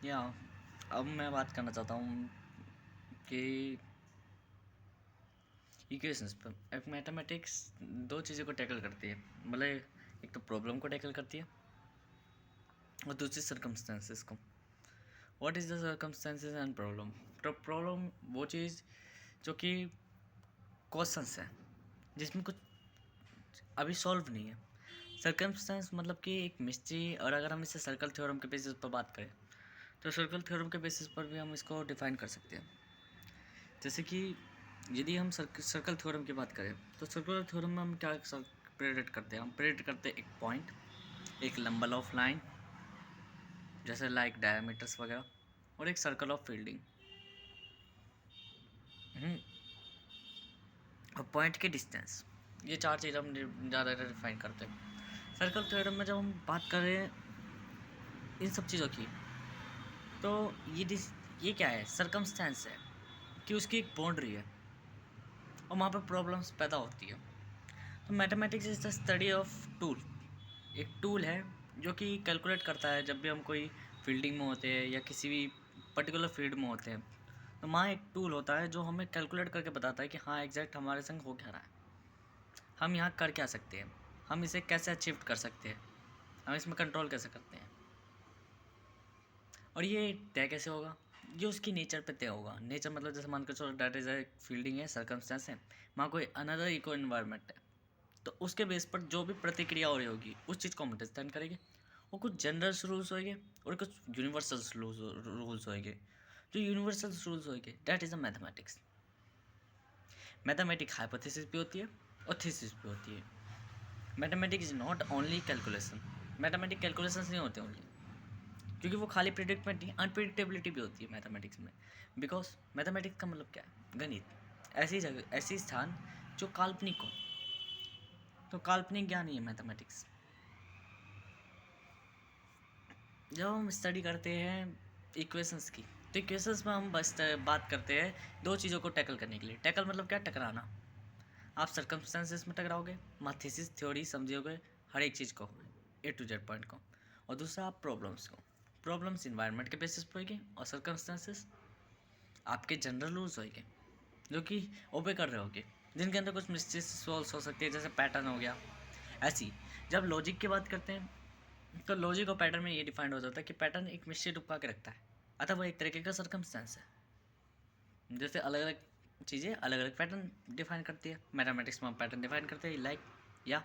या अब मैं बात करना चाहता हूँ कि इक्वेशंस पर। एक मैथमेटिक्स दो चीज़ों को टैकल करती है, मतलब एक तो प्रॉब्लम को टैकल करती है और दूसरी सर्कमस्टेंसेस को। What is the circumstances and problem? तो प्रॉब्लम वो चीज़ जो कि क्वेश्चंस है जिसमें कुछ अभी सॉल्व नहीं है। सर्कमस्टेंस मतलब कि एक मिस्ट्री, और अगर हम इसे सर्कल थ्योरम के बेसिस पर बात करें तो सर्कल थ्योरम के बेसिस पर भी हम इसको डिफाइन कर सकते हैं। जैसे कि यदि हम सर्कल थ्योरम की बात करें तो सर्कल थ्योरम में हम क्या प्रेडिक्ट करते हैं? हम प्रेडिक्ट करते हैं एक पॉइंट, एक लंबल ऑफ लाइन जैसे लाइक डायमीटर्स वगैरह, और एक सर्कल ऑफ फील्डिंग। और पॉइंट की डिस्टेंस, ये चार चीज़ हम ज़्यादा डिफाइन करते हैं। सर्कल थ्योरम में जब हम बात कर रहे हैं इन सब चीज़ों की, तो ये क्या है? सर्कमस्टेंस है कि उसकी एक बाउंड्री है और वहाँ पर प्रॉब्लम्स पैदा होती है। तो mathematics is the study of tool. एक टूल है जो कि कैलकुलेट करता है जब भी हम कोई फील्डिंग में होते हैं या किसी भी पर्टिकुलर फील्ड में होते हैं, तो वहाँ एक टूल होता है जो हमें कैलकुलेट करके बताता है कि हाँ एग्जैक्ट हमारे संग हो क्या रहा है, हम यहाँ कर क्या सकते हैं, हम इसे कैसे अचीव कर सकते हैं, हम इसमें कंट्रोल कैसे करते हैं। और ये तय कैसे होगा? ये उसकी नेचर पे तय होगा। नेचर मतलब जैसे मान कर चलो डेट इज ए फील्डिंग है, सर्कमस्टेंस है, वहाँ कोई अनदर इको इन्वायरमेंट है, तो उसके बेस पर जो भी प्रतिक्रिया हो रही होगी उस चीज़ को हम अंडरस्टैंड करेंगे। और कुछ जनरल रूल्स होंगे और कुछ यूनिवर्सल रूल्स होंगे। जो यूनिवर्सल रूल्स होंगे that is a mathematics. Mathematic hypothesis भी होती है और थीसिस भी होती है। Mathematics is not only calculation. Mathematic calculations नहीं होते ओनली, क्योंकि वो खाली प्रिडिक्टमेंट नहीं, अनप्रिडिक्टेबिलिटी भी होती है मैथमेटिक्स में। बिकॉज मैथमेटिक्स का मतलब क्या है? गणित। ऐसी जगह, ऐसी स्थान जो काल्पनिक हो, तो काल्पनिक ज्ञान ही है मैथमेटिक्स। जब हम स्टडी करते हैं इक्वेशंस की, तो इक्वेशंस में हम बस बात करते हैं दो चीज़ों को टैकल करने के लिए। टैकल मतलब क्या? टकराना। आप सर्कमस्टेंसेस में टकराओगे, मैथेसिस थ्योरी समझोगे, हर एक चीज़ को, A to Z पॉइंट को। और दूसरा आप प्रॉब्लम्स को। प्रॉब्लम्स इन्वायरमेंट के बेसिस पर होगी और सर्कमस्टेंसेस आपके जनरल रूल्स होंगे जो कि ओबे कर रहे होगे, जिनके अंदर कुछ मिस्टेक्स सॉल्व हो सकती है, जैसे पैटर्न हो गया। ऐसी जब लॉजिक की बात करते हैं तो लॉजिक और पैटर्न में ये डिफाइंड हो जाता है कि पैटर्न एक निश्चित उपका के रखता है, अतः वो एक तरीके का सर्कमस्टेंस है। जैसे अलग अलग चीज़ें अलग अलग पैटर्न डिफाइन करती है। मैथमेटिक्स में हम पैटर्न डिफाइन करते हैं लाइक या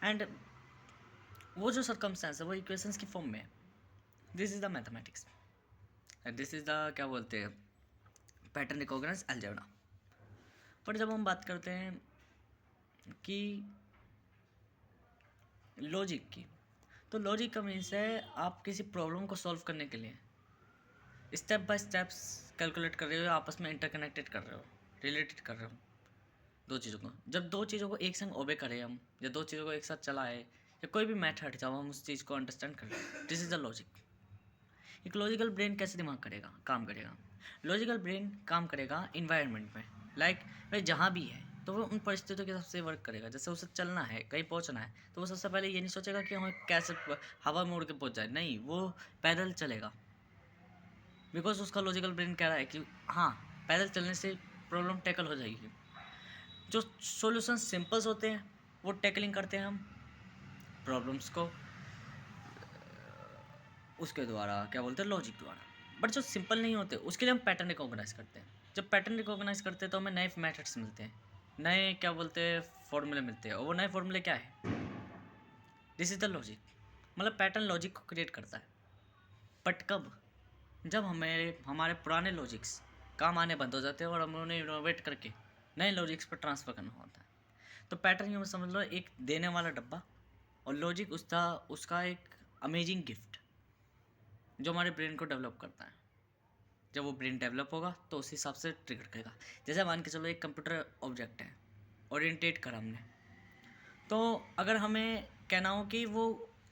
एंड वो जो सर्कमस्टेंस है वो इक्वेशंस की फॉर्म में है। This is the mathematics, this is the क्या बोलते हैं, पैटर्न रिकॉग्नाइज अलजेब्रा। पर जब हम बात करते हैं कि लॉजिक की, तो लॉजिक का मीन्स है आप किसी प्रॉब्लम को सॉल्व करने के लिए स्टेप बाय स्टेप्स कैलकुलेट कर रहे हो, आपस में इंटरकनेक्टेड कर रहे हो, रिलेटेड कर रहे हो दो चीज़ों को। जब दो चीज़ों को एक संग ओबे करें हम, या दो चीज़ों को एक साथ चलाए, या कोई भी मेथड जब हम उस चीज़ को अंडरस्टैंड कर रहे हैं, दिस इज द लॉजिक। एक लॉजिकल ब्रेन कैसे दिमाग करेगा, काम करेगा? लॉजिकल ब्रेन काम करेगा इन्वायरमेंट में, लाइक भाई जहाँ भी है तो वो उन परिस्थितियों के हिसाब से वर्क करेगा। जैसे उसे चलना है, कहीं पहुँचना है, तो वो सबसे पहले ये नहीं सोचेगा कि हमें कैसे हवा में उड़ के पहुँच जाए, नहीं, वो पैदल चलेगा। बिकॉज उसका लॉजिकल ब्रेन कह रहा है कि हाँ, पैदल चलने से प्रॉब्लम टैकल हो जाएगी। जो सॉल्यूशन सिंपल्स होते हैं वो टैकलिंग करते हैं हम प्रॉब्लम्स को उसके द्वारा, क्या बोलते हैं, लॉजिक द्वारा। बट जो सिंपल नहीं होते उसके लिए हम पैटर्न रिकॉग्नाइज करते हैं। जब पैटर्न रिकॉग्नाइज करते हैं तो हमें नए मेथड्स मिलते हैं, नए क्या बोलते हैं फॉर्मूले मिलते हैं। और वो नए फॉर्मूले क्या है? This is the logic. मतलब पैटर्न लॉजिक को क्रिएट करता है। बट कब? जब हमारे पुराने लॉजिक्स काम आने बंद हो जाते हैं और हम उन्हें इनोवेट करके नए लॉजिक्स पर ट्रांसफ़र करना होता है। तो पैटर्न यूँ समझ लो एक देने वाला डब्बा, और लॉजिक उसका उसका एक अमेजिंग गिफ्ट जो हमारे ब्रेन को डेवलप करता है। जब वो ब्रेन डेवलप होगा तो उस हिसाब से ट्रिगर करेगा। जैसे मान के चलो एक कंप्यूटर ऑब्जेक्ट है, ओरिएंटेट करा हमने, तो अगर हमें कहना हो कि वो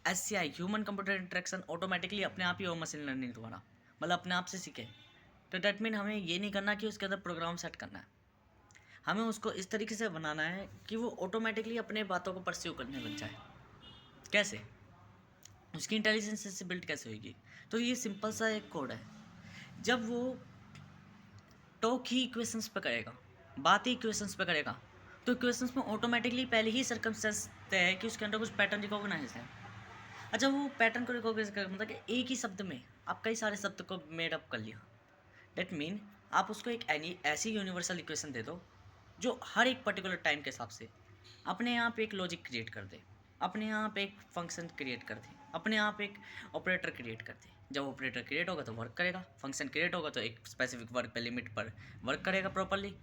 SCI human computer interaction automatically अपने आप ही हो मशीन लर्निंग द्वारा, मतलब अपने आप से सीखे, तो डैट मीन हमें ये नहीं करना कि उसके अंदर प्रोग्राम सेट करना है। हमें उसको इस तरीके से बनाना है कि वो ऑटोमेटिकली अपने बातों को परस्यू करने लग जाए। कैसे? उसकी इंटेलिजेंस से बिल्ड कैसे होगी? तो ये सिंपल सा एक कोड है। जब वो टॉक ही इक्वेशंस पे करेगा, बात ही इक्वेशंस पे करेगा, तो इक्वेशंस में ऑटोमेटिकली पहले ही सर्कमस्टेंस तय है कि उसके अंदर कुछ पैटर्न रिकॉग्नाइज है। अच्छा, वो पैटर्न को रिकॉग्नाइज कर मतलब कि एक ही शब्द में आप कई सारे शब्द को मेड अप कर लिया। डेट मीन आप उसको एक ऐसी यूनिवर्सल इक्वेशन दे दो जो हर एक पर्टिकुलर टाइम के हिसाब से अपने आप एक लॉजिक क्रिएट कर दे, अपने आप एक फंक्शन क्रिएट कर दे, अपने आप एक ऑपरेटर क्रिएट कर दे। जब ऑपरेटर क्रिएट होगा तो वर्क करेगा, फंक्शन क्रिएट होगा तो एक स्पेसिफिक वर्क पे लिमिट पर वर्क करेगा प्रॉपरली।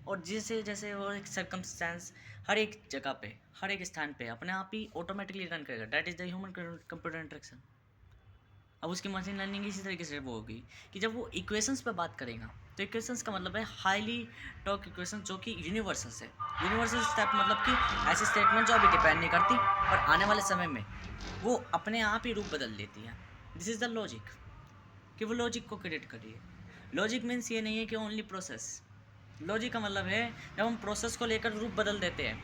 और जैसे जैसे वो एक सर्कमस्टेंस हर एक जगह पे, हर एक स्थान पे अपने आप ही ऑटोमेटिकली रन करेगा। That is the human computer interaction. अब उसकी मशीन लर्निंग इसी तरीके से वो होगी कि जब वो इक्वेशंस पे बात करेगा तो इक्वेशंस का मतलब है हाईली टॉक इक्वेशन जो कि यूनिवर्सल है। यूनिवर्सल स्टेप मतलब कि ऐसी स्टेटमेंट जो अभी डिपेंड नहीं करती पर आने वाले समय में वो अपने आप ही रूप बदल लेती है। दिस इज़ द लॉजिक, कि वो लॉजिक को क्रिएट करिए। लॉजिक मीन्स ये नहीं है कि ओनली प्रोसेस। लॉजिक का मतलब है जब हम प्रोसेस को लेकर रूप बदल देते हैं,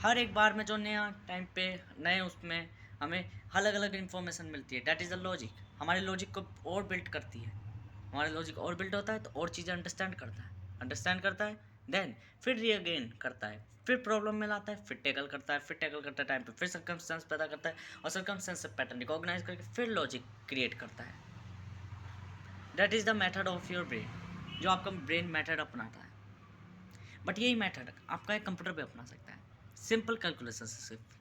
हर एक बार में जो नया टाइम पे नए उसमें हमें अलग अलग इन्फॉर्मेशन मिलती है। That is the logic. हमारे लॉजिक को और बिल्ड करती है। हमारा लॉजिक और बिल्ड होता है तो और चीज़ें अंडरस्टैंड करता है देन फिर रीअगेन करता है, फिर प्रॉब्लम में लाता है, फिर टैकल करता है, फिर टैकल करते टाइम पे फिर सर्कमस्टेंस पैदा करता है और सर्कमस्टेंस से पैटर्न रिकॉग्नाइज करके फिर लॉजिक क्रिएट करता है। That is the method of your brain, जो आपका ब्रेन मेथड अपनाता है। बट यही मेथड आपका एक कंप्यूटर पे अपना सकता है, सिंपल कैलकुलेशन से सिर्फ।